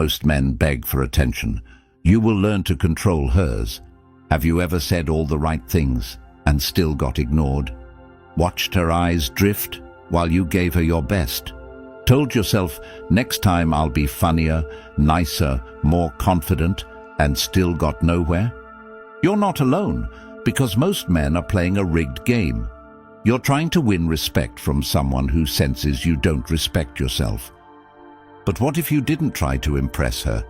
Most men beg for attention. You will learn to control hers. Have you ever said all the right things and still got ignored? Watched her eyes drift while you gave her your best? Told yourself, next time I'll be funnier, nicer, more confident, and still got nowhere? You're not alone, because most men are playing a rigged game. You're trying to win respect from someone who senses you don't respect yourself. But what if you didn't try to impress her?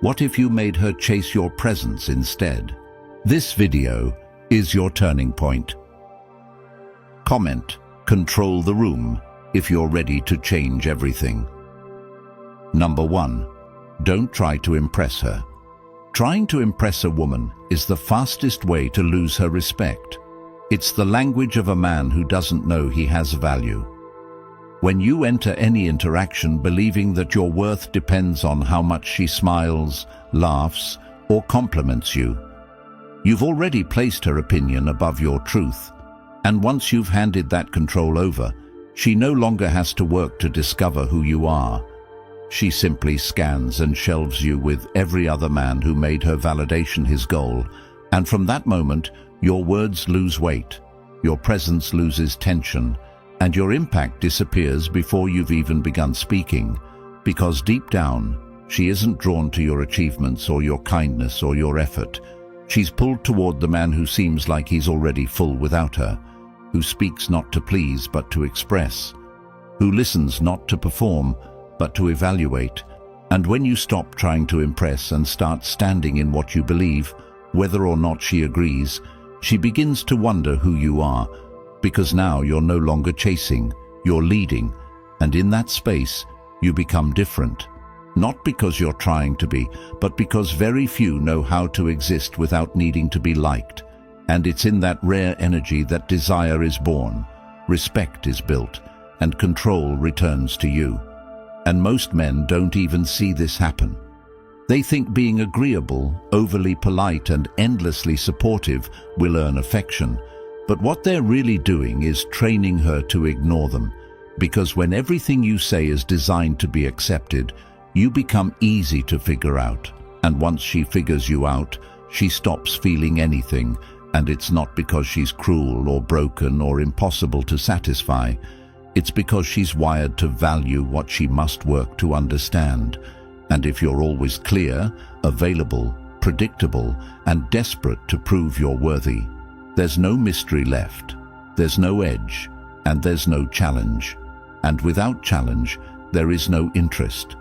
What if you made her chase your presence instead? This video is your turning point. Comment, control the room, if you're ready to change everything. Number 1. Don't try to impress her. Trying to impress a woman is the fastest way to lose her respect. It's the language of a man who doesn't know he has value. When you enter any interaction believing that your worth depends on how much she smiles, laughs, or compliments you, you've already placed her opinion above your truth. And once you've handed that control over, she no longer has to work to discover who you are. She simply scans and shelves you with every other man who made her validation his goal. And from that moment, your words lose weight, your presence loses tension, and your impact disappears before you've even begun speaking. Because deep down, she isn't drawn to your achievements or your kindness or your effort. She's pulled toward the man who seems like he's already full without her, who speaks not to please but to express, who listens not to perform but to evaluate. And when you stop trying to impress and start standing in what you believe, whether or not she agrees, she begins to wonder who you are, because now you're no longer chasing, you're leading, and in that space, you become different. Not because you're trying to be, but because very few know how to exist without needing to be liked. And it's in that rare energy that desire is born, respect is built, and control returns to you. And most men don't even see this happen. They think being agreeable, overly polite, and endlessly supportive will earn affection. But what they're really doing is training her to ignore them, because when everything you say is designed to be accepted, you become easy to figure out. And once she figures you out, she stops feeling anything, and it's not because she's cruel or broken or impossible to satisfy. It's because she's wired to value what she must work to understand. And if you're always clear, available, predictable, and desperate to prove you're worthy, there's no mystery left, there's no edge, and there's no challenge. And without challenge, there is no interest.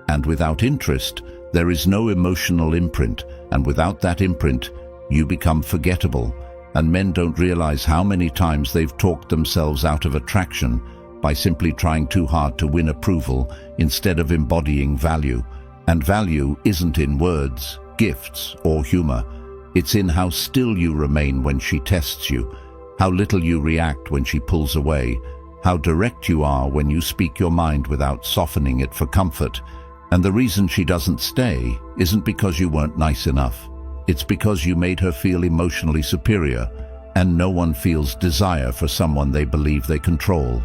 And without interest, there is no emotional imprint. And without that imprint, you become forgettable. And men don't realize how many times they've talked themselves out of attraction by simply trying too hard to win approval instead of embodying value. And value isn't in words, gifts, or humor. It's in how still you remain when she tests you, how little you react when she pulls away, how direct you are when you speak your mind without softening it for comfort. And the reason she doesn't stay isn't because you weren't nice enough. It's because you made her feel emotionally superior, and no one feels desire for someone they believe they control.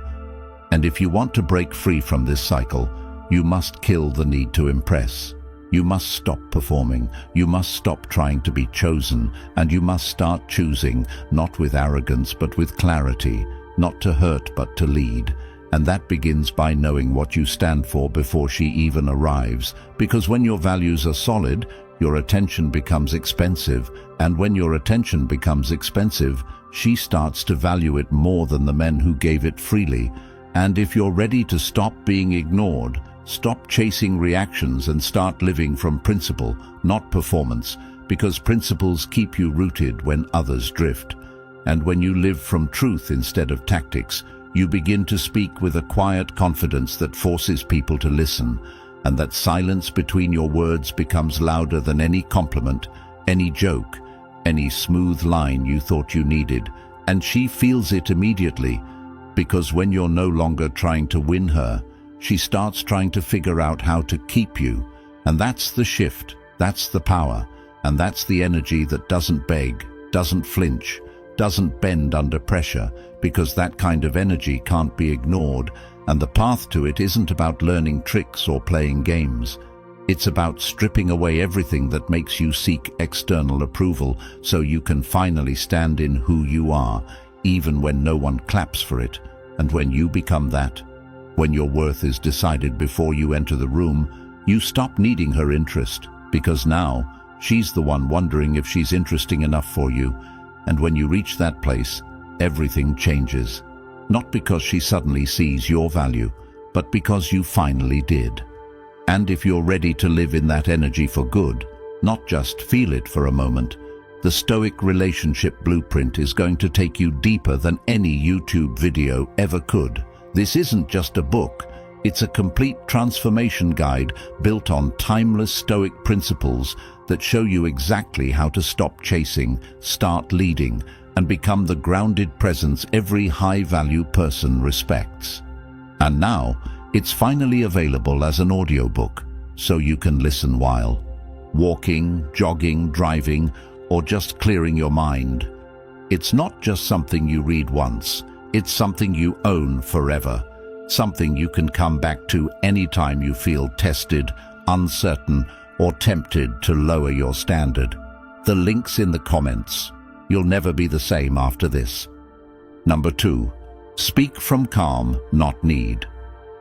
And if you want to break free from this cycle, you must kill the need to impress. You must stop performing. You must stop trying to be chosen. And you must start choosing, not with arrogance but with clarity, not to hurt but to lead. And that begins by knowing what you stand for before she even arrives. Because when your values are solid, your attention becomes expensive. And when your attention becomes expensive, she starts to value it more than the men who gave it freely. And if you're ready to stop being ignored, stop chasing reactions and start living from principle, not performance, because principles keep you rooted when others drift. And when you live from truth instead of tactics, you begin to speak with a quiet confidence that forces people to listen, and that silence between your words becomes louder than any compliment, any joke, any smooth line you thought you needed. And she feels it immediately, because when you're no longer trying to win her, she starts trying to figure out how to keep you. And that's the shift, that's the power, and that's the energy that doesn't beg, doesn't flinch, doesn't bend under pressure, because that kind of energy can't be ignored, and the path to it isn't about learning tricks or playing games. It's about stripping away everything that makes you seek external approval so you can finally stand in who you are, even when no one claps for it. And when you become that, when your worth is decided before you enter the room, you stop needing her interest, because now she's the one wondering if she's interesting enough for you. And when you reach that place, everything changes. Not because she suddenly sees your value, but because you finally did. And if you're ready to live in that energy for good, not just feel it for a moment, the Stoic relationship blueprint is going to take you deeper than any YouTube video ever could. This isn't just a book, it's a complete transformation guide built on timeless Stoic principles that show you exactly how to stop chasing, start leading, and become the grounded presence every high-value person respects. And now, it's finally available as an audiobook, so you can listen while walking, jogging, driving, or just clearing your mind. It's not just something you read once, it's something you own forever, something you can come back to anytime you feel tested, uncertain, or tempted to lower your standard. The link's in the comments. You'll never be the same after this. Number 2, speak from calm, not need.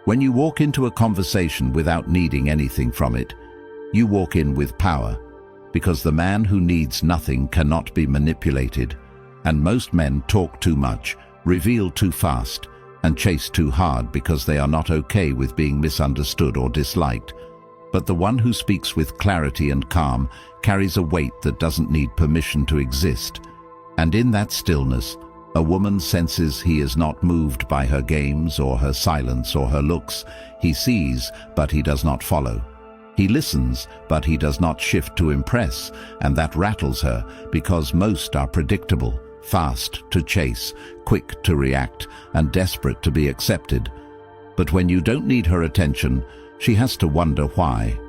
When you walk into a conversation without needing anything from it, you walk in with power, because the man who needs nothing cannot be manipulated, and most men talk too much, reveal too fast, and chase too hard because they are not okay with being misunderstood or disliked. But the one who speaks with clarity and calm carries a weight that doesn't need permission to exist. And in that stillness, a woman senses he is not moved by her games or her silence or her looks. He sees, but he does not follow. He listens, but he does not shift to impress, and that rattles her because most are predictable, fast to chase, quick to react, and desperate to be accepted. But when you don't need her attention, she has to wonder why.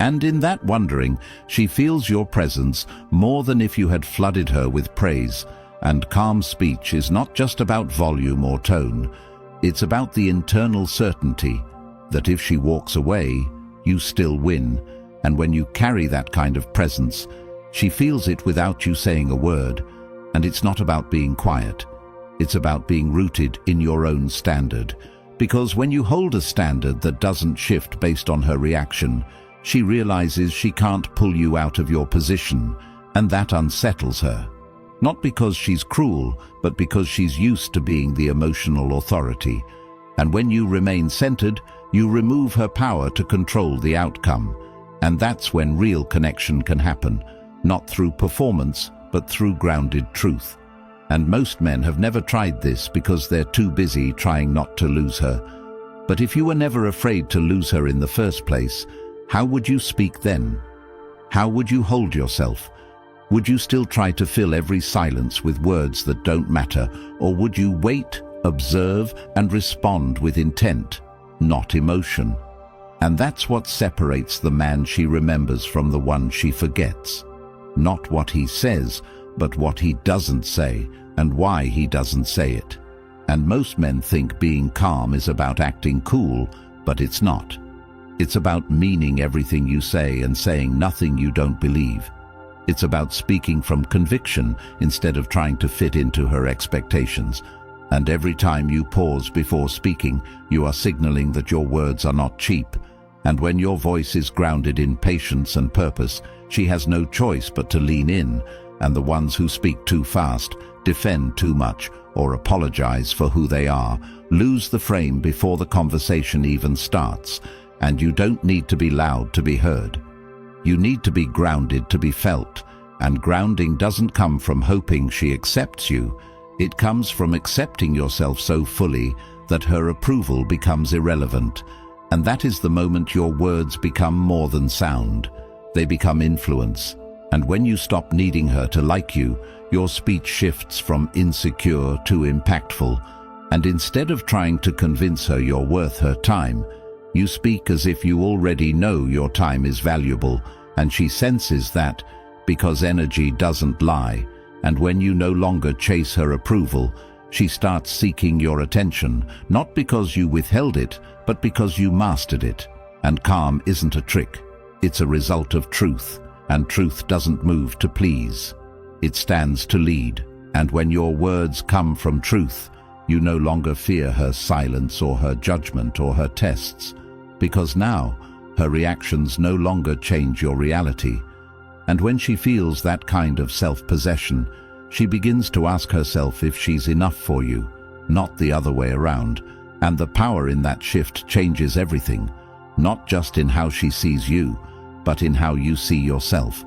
And in that wondering, she feels your presence more than if you had flooded her with praise. And calm speech is not just about volume or tone. It's about the internal certainty that if she walks away, you still win. And when you carry that kind of presence, she feels it without you saying a word. And it's not about being quiet. It's about being rooted in your own standard. Because when you hold a standard that doesn't shift based on her reaction, she realizes she can't pull you out of your position, and that unsettles her. Not because she's cruel, but because she's used to being the emotional authority. And when you remain centered, you remove her power to control the outcome. And that's when real connection can happen, not through performance, but through grounded truth. And most men have never tried this because they're too busy trying not to lose her. But if you were never afraid to lose her in the first place, how would you speak then? How would you hold yourself? Would you still try to fill every silence with words that don't matter, or would you wait, observe, and respond with intent, not emotion? And that's what separates the man she remembers from the one she forgets. Not what he says, but what he doesn't say, and why he doesn't say it. And most men think being calm is about acting cool, but it's not. It's about meaning everything you say and saying nothing you don't believe. It's about speaking from conviction instead of trying to fit into her expectations. And every time you pause before speaking, you are signaling that your words are not cheap. And when your voice is grounded in patience and purpose, she has no choice but to lean in. And the ones who speak too fast, defend too much, or apologize for who they are, lose the frame before the conversation even starts. And you don't need to be loud to be heard. You need to be grounded to be felt. And grounding doesn't come from hoping she accepts you. It comes from accepting yourself so fully that her approval becomes irrelevant. And that is the moment your words become more than sound. They become influence. And when you stop needing her to like you, your speech shifts from insecure to impactful. And instead of trying to convince her you're worth her time, you speak as if you already know your time is valuable, and she senses that, because energy doesn't lie. And when you no longer chase her approval, she starts seeking your attention, not because you withheld it, but because you mastered it. And calm isn't a trick, It's a result of truth, and truth doesn't move to please. It stands to lead, and when your words come from truth, you no longer fear her silence or her judgment or her tests, because now her reactions no longer change your reality. And when she feels that kind of self-possession, she begins to ask herself if she's enough for you, not the other way around, and the power in that shift changes everything, not just in how she sees you, but in how you see yourself.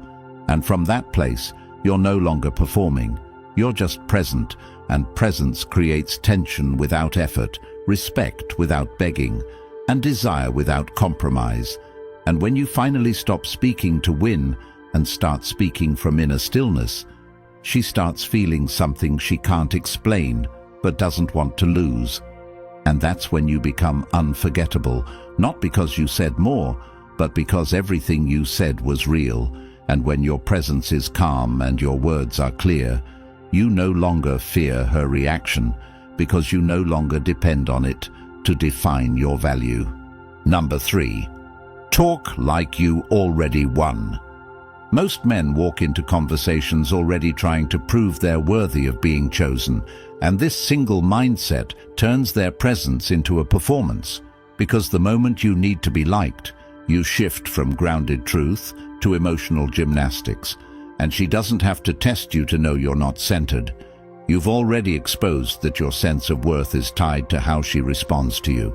And from that place, you're no longer performing, you're just present, and presence creates tension without effort, respect without begging, and desire without compromise. And when you finally stop speaking to win and start speaking from inner stillness, she starts feeling something she can't explain but doesn't want to lose. And that's when you become unforgettable, not because you said more, but because everything you said was real. And when your presence is calm and your words are clear, you no longer fear her reaction, because you no longer depend on it to define your value. Number 3. Talk like you already won. Most men walk into conversations already trying to prove they're worthy of being chosen, and this single mindset turns their presence into a performance, because the moment you need to be liked, you shift from grounded truth to emotional gymnastics, and she doesn't have to test you to know you're not centered. You've already exposed that your sense of worth is tied to how she responds to you.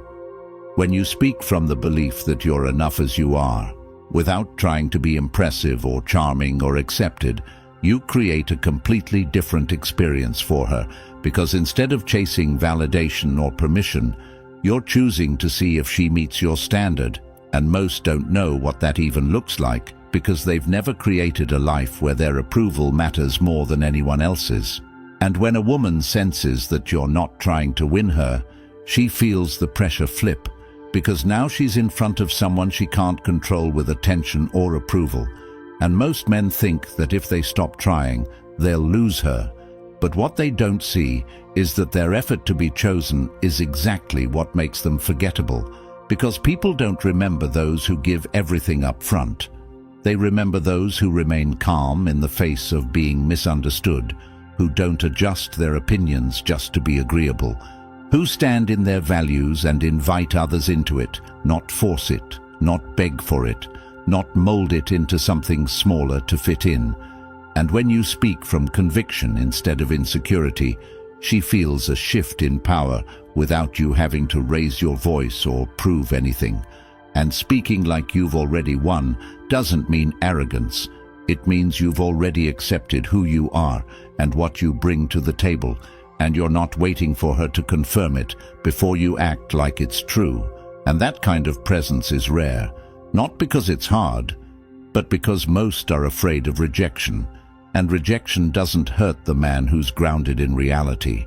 When you speak from the belief that you're enough as you are, without trying to be impressive or charming or accepted, you create a completely different experience for her, because instead of chasing validation or permission, you're choosing to see if she meets your standard. And most don't know what that even looks like, because they've never created a life where their approval matters more than anyone else's. And when a woman senses that you're not trying to win her, she feels the pressure flip, because now she's in front of someone she can't control with attention or approval. And most men think that if they stop trying, they'll lose her. But what they don't see is that their effort to be chosen is exactly what makes them forgettable, because people don't remember those who give everything up front. They remember those who remain calm in the face of being misunderstood, who don't adjust their opinions just to be agreeable, who stand in their values and invite others into it, not force it, not beg for it, not mold it into something smaller to fit in. And when you speak from conviction instead of insecurity, she feels a shift in power without you having to raise your voice or prove anything. And speaking like you've already won doesn't mean arrogance. It means you've already accepted who you are and what you bring to the table, and you're not waiting for her to confirm it before you act like it's true. And that kind of presence is rare, not because it's hard, but because most are afraid of rejection. And rejection doesn't hurt the man who's grounded in reality.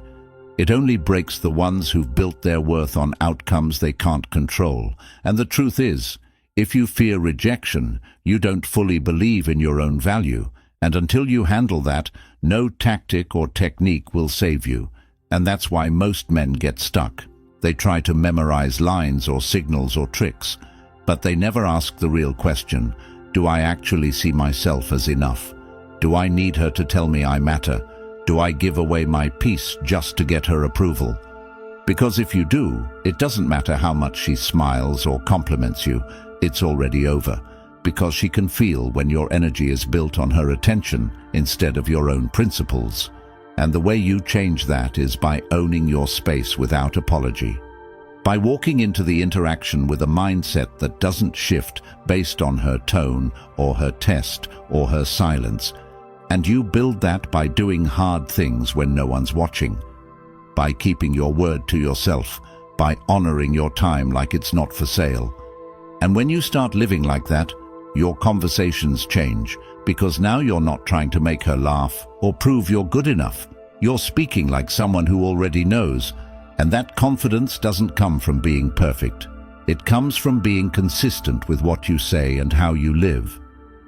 It only breaks the ones who've built their worth on outcomes they can't control. And the truth is, if you fear rejection, you don't fully believe in your own value. And until you handle that, no tactic or technique will save you. And that's why most men get stuck. They try to memorize lines or signals or tricks, but they never ask the real question: do I actually see myself as enough? Do I need her to tell me I matter? Do I give away my peace just to get her approval? Because if you do, it doesn't matter how much she smiles or compliments you, it's already over. Because she can feel when your energy is built on her attention instead of your own principles. And the way you change that is by owning your space without apology. By walking into the interaction with a mindset that doesn't shift based on her tone or her test or her silence. And you build that by doing hard things when no one's watching, by keeping your word to yourself, by honoring your time like it's not for sale. And when you start living like that, your conversations change, because now you're not trying to make her laugh or prove you're good enough. You're speaking like someone who already knows, and that confidence doesn't come from being perfect. It comes from being consistent with what you say and how you live.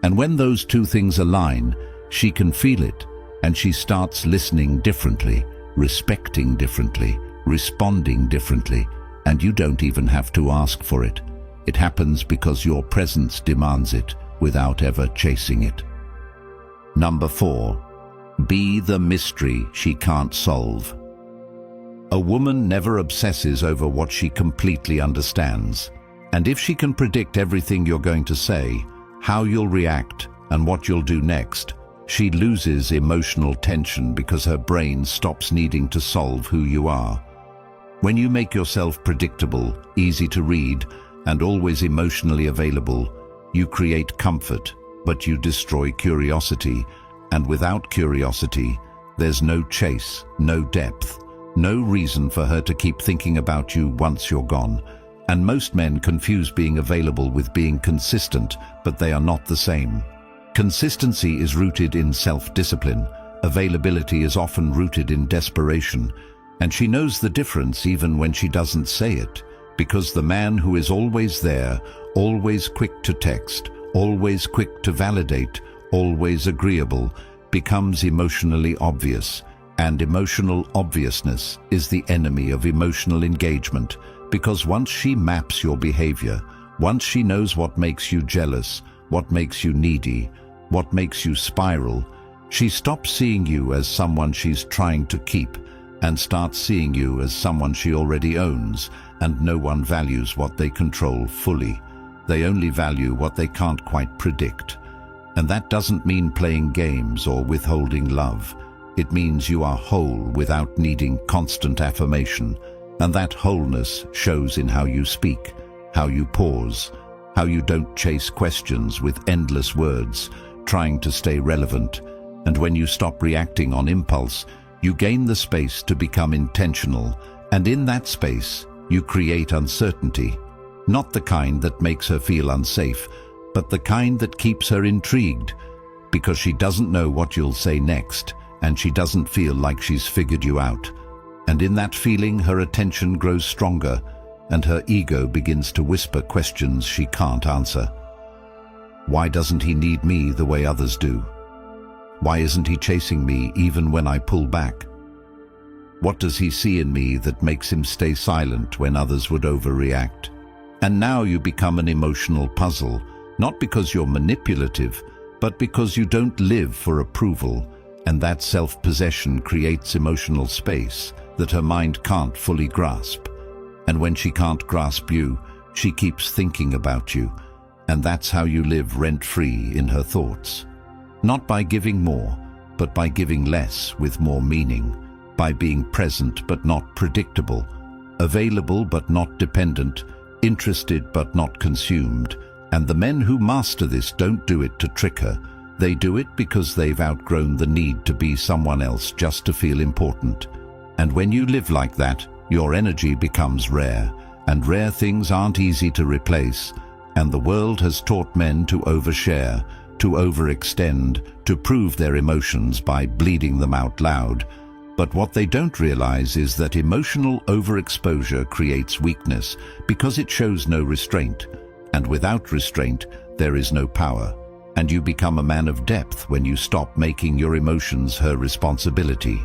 And when those two things align, she can feel it, and she starts listening differently, respecting differently, responding differently, and you don't even have to ask for it. It happens because your presence demands it without ever chasing it. Number 4. Be the mystery she can't solve. A woman never obsesses over what she completely understands. And if she can predict everything you're going to say, how you'll react, and what you'll do next, she loses emotional tension because her brain stops needing to solve who you are. When you make yourself predictable, easy to read, and always emotionally available, you create comfort, but you destroy curiosity. And without curiosity, there's no chase, no depth, no reason for her to keep thinking about you once you're gone. And most men confuse being available with being consistent, but they are not the same. Consistency is rooted in self-discipline. Availability is often rooted in desperation. And she knows the difference even when she doesn't say it, because the man who is always there, always quick to text, always quick to validate, always agreeable, becomes emotionally obvious. And emotional obviousness is the enemy of emotional engagement, because once she maps your behavior, once she knows what makes you jealous, what makes you needy, what makes you spiral, she stops seeing you as someone she's trying to keep and starts seeing you as someone she already owns. And no one values what they control fully. They only value what they can't quite predict. And that doesn't mean playing games or withholding love. It means you are whole without needing constant affirmation. And that wholeness shows in how you speak, how you pause, how you don't chase questions with endless words, trying to stay relevant. And when you stop reacting on impulse, you gain the space to become intentional. And in that space, you create uncertainty. Not the kind that makes her feel unsafe, but the kind that keeps her intrigued, because she doesn't know what you'll say next, and she doesn't feel like she's figured you out. And in that feeling, her attention grows stronger, and her ego begins to whisper questions she can't answer. Why doesn't he need me the way others do? Why isn't he chasing me even when I pull back? What does he see in me that makes him stay silent when others would overreact? And now you become an emotional puzzle, not because you're manipulative, but because you don't live for approval, and that self-possession creates emotional space that her mind can't fully grasp. And when she can't grasp you, she keeps thinking about you, and that's how you live rent-free in her thoughts. Not by giving more, but by giving less with more meaning, by being present but not predictable, available but not dependent, interested but not consumed. And the men who master this don't do it to trick her. They do it because they've outgrown the need to be someone else just to feel important. And when you live like that, your energy becomes rare, and rare things aren't easy to replace. And the world has taught men to overshare, to overextend, to prove their emotions by bleeding them out loud. But what they don't realize is that emotional overexposure creates weakness because it shows no restraint. And without restraint, there is no power. And you become a man of depth when you stop making your emotions her responsibility.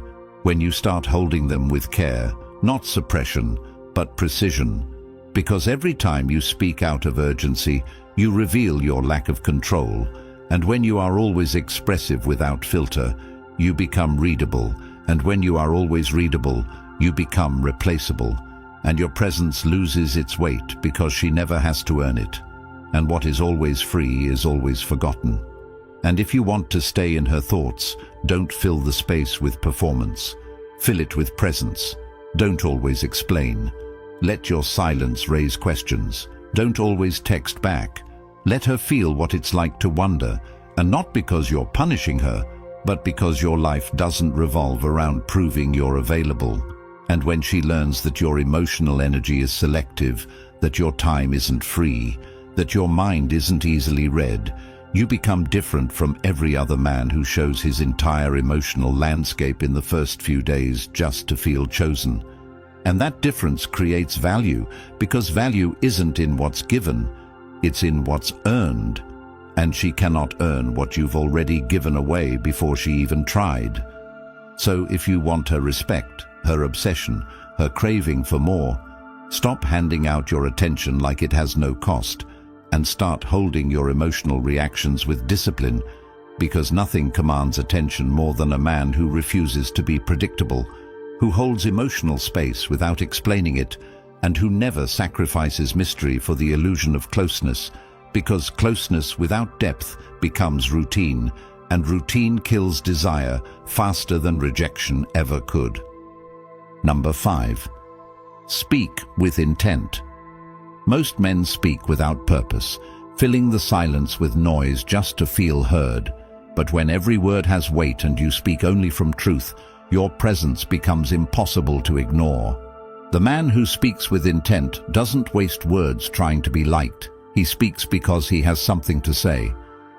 When you start holding them with care, not suppression, but precision. Because every time you speak out of urgency, you reveal your lack of control. And when you are always expressive without filter, you become readable. And when you are always readable, you become replaceable. And your presence loses its weight because she never has to earn it. And what is always free is always forgotten. And if you want to stay in her thoughts, don't fill the space with performance. Fill it with presence. Don't always explain. Let your silence raise questions. Don't always text back. Let her feel what it's like to wonder, and not because you're punishing her, but because your life doesn't revolve around proving you're available. And when she learns that your emotional energy is selective, that your time isn't free, that your mind isn't easily read, you become different from every other man who shows his entire emotional landscape in the first few days just to feel chosen. And that difference creates value, because value isn't in what's given, it's in what's earned. And she cannot earn what you've already given away before she even tried. So if you want her respect, her obsession, her craving for more, Stop handing out your attention like it has no cost, and start holding your emotional reactions with discipline, because nothing commands attention more than a man who refuses to be predictable, who holds emotional space without explaining it, and who never sacrifices mystery for the illusion of closeness, because closeness without depth becomes routine, and routine kills desire faster than rejection ever could. Number 5. Speak with intent. Most men speak without purpose, filling the silence with noise just to feel heard. But when every word has weight and you speak only from truth, your presence becomes impossible to ignore. The man who speaks with intent doesn't waste words trying to be liked. He speaks because he has something to say.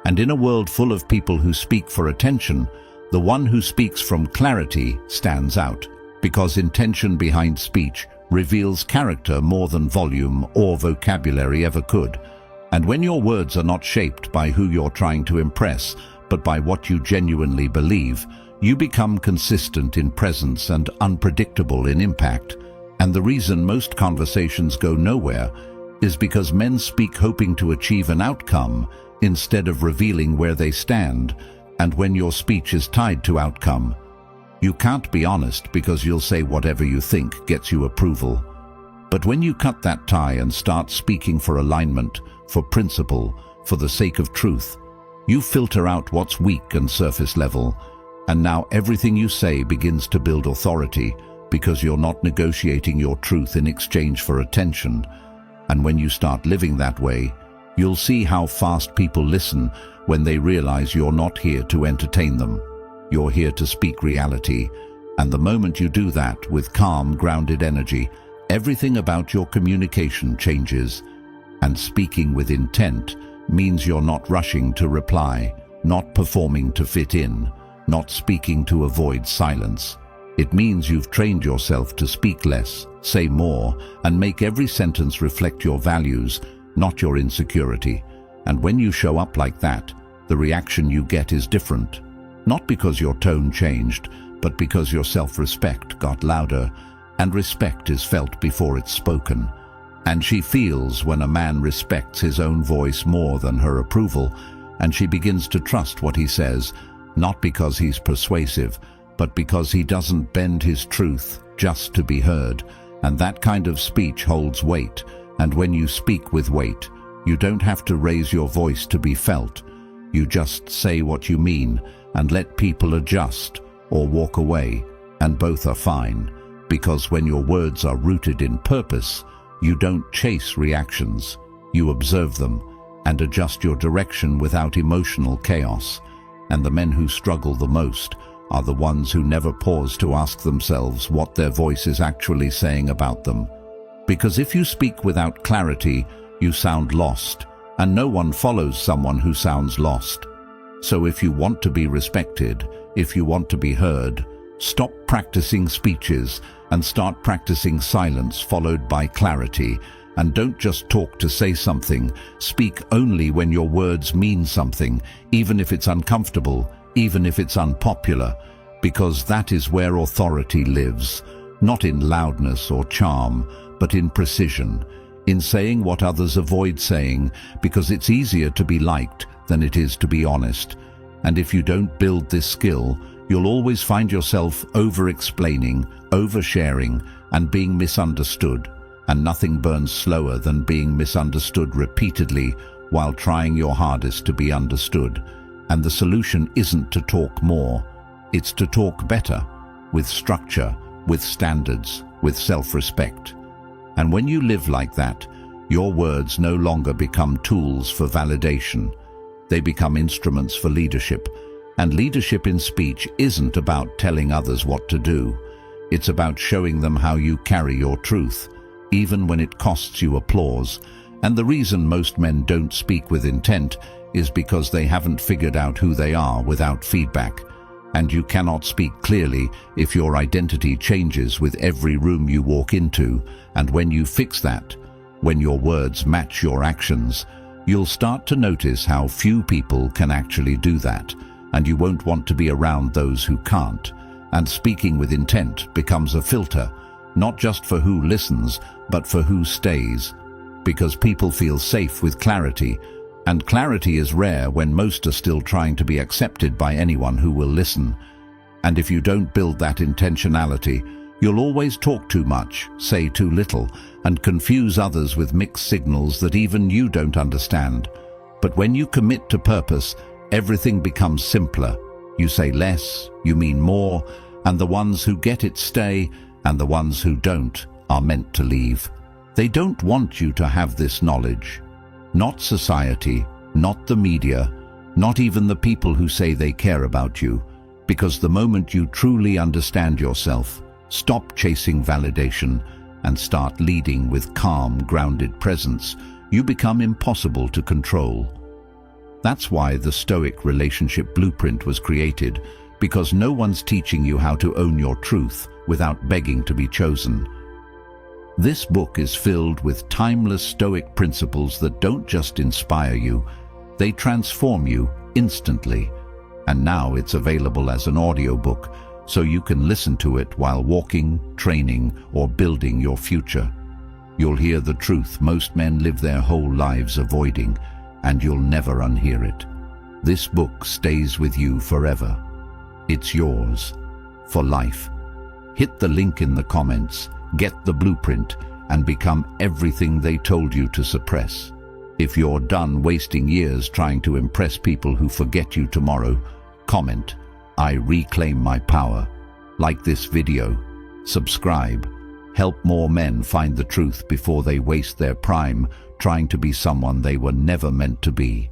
And in a world full of people who speak for attention, the one who speaks from clarity stands out, because intention behind speech reveals character more than volume or vocabulary ever could. And when your words are not shaped by who you're trying to impress, but by what you genuinely believe, you become consistent in presence and unpredictable in impact. And the reason most conversations go nowhere is because men speak hoping to achieve an outcome instead of revealing where they stand. And when your speech is tied to outcome, you can't be honest, because you'll say whatever you think gets you approval. But when you cut that tie and start speaking for alignment, for principle, for the sake of truth, you filter out what's weak and surface level, and now everything you say begins to build authority, because you're not negotiating your truth in exchange for attention. And when you start living that way, you'll see how fast people listen when they realize you're not here to entertain them. You're here to speak reality, and the moment you do that with calm, grounded energy, everything about your communication changes. And speaking with intent means you're not rushing to reply, not performing to fit in, not speaking to avoid silence. It means you've trained yourself to speak less, say more, and make every sentence reflect your values, not your insecurity. And when you show up like that, the reaction you get is different. Not because your tone changed, but because your self-respect got louder, and respect is felt before it's spoken. And she feels when a man respects his own voice more than her approval, and she begins to trust what he says, not because he's persuasive, but because he doesn't bend his truth just to be heard. And that kind of speech holds weight, and when you speak with weight, you don't have to raise your voice to be felt. You just say what you mean, and let people adjust or walk away, and both are fine, because when your words are rooted in purpose, you don't chase reactions, you observe them and adjust your direction without emotional chaos. And the men who struggle the most are the ones who never pause to ask themselves what their voice is actually saying about them. Because if you speak without clarity, you sound lost, and no one follows someone who sounds lost. So if you want to be respected, if you want to be heard, stop practicing speeches and start practicing silence followed by clarity. And don't just talk to say something. Speak only when your words mean something, even if it's uncomfortable, even if it's unpopular, because that is where authority lives, not in loudness or charm, but in precision, in saying what others avoid saying, because it's easier to be liked than it is to be honest. And if you don't build this skill, you'll always find yourself over-explaining, oversharing, and being misunderstood. And nothing burns slower than being misunderstood repeatedly while trying your hardest to be understood. And the solution isn't to talk more, it's to talk better, with structure, with standards, with self-respect. And when you live like that, your words no longer become tools for validation. They become instruments for leadership. And leadership in speech isn't about telling others what to do. It's about showing them how you carry your truth, even when it costs you applause. And the reason most men don't speak with intent is because they haven't figured out who they are without feedback. And you cannot speak clearly if your identity changes with every room you walk into. And when you fix that, when your words match your actions, you'll start to notice how few people can actually do that, and you won't want to be around those who can't. And speaking with intent becomes a filter, not just for who listens, but for who stays. Because people feel safe with clarity, and clarity is rare when most are still trying to be accepted by anyone who will listen. And if you don't build that intentionality, you'll always talk too much, say too little, and confuse others with mixed signals that even you don't understand. But when you commit to purpose, everything becomes simpler. You say less, you mean more, and the ones who get it stay, and the ones who don't are meant to leave. They don't want you to have this knowledge. Not society, not the media, not even the people who say they care about you. Because the moment you truly understand yourself, stop chasing validation, and start leading with calm, grounded presence, you become impossible to control. That's why the Stoic relationship blueprint was created, because no one's teaching you how to own your truth without begging to be chosen. This book is filled with timeless Stoic principles that don't just inspire you, they transform you instantly. And now it's available as an audiobook, so you can listen to it while walking, training, or building your future. You'll hear the truth most men live their whole lives avoiding, and you'll never unhear it. This book stays with you forever. It's yours, for life. Hit the link in the comments, get the blueprint, and become everything they told you to suppress. If you're done wasting years trying to impress people who forget you tomorrow, comment, "I reclaim my power." Like this video, subscribe, help more men find the truth before they waste their prime trying to be someone they were never meant to be.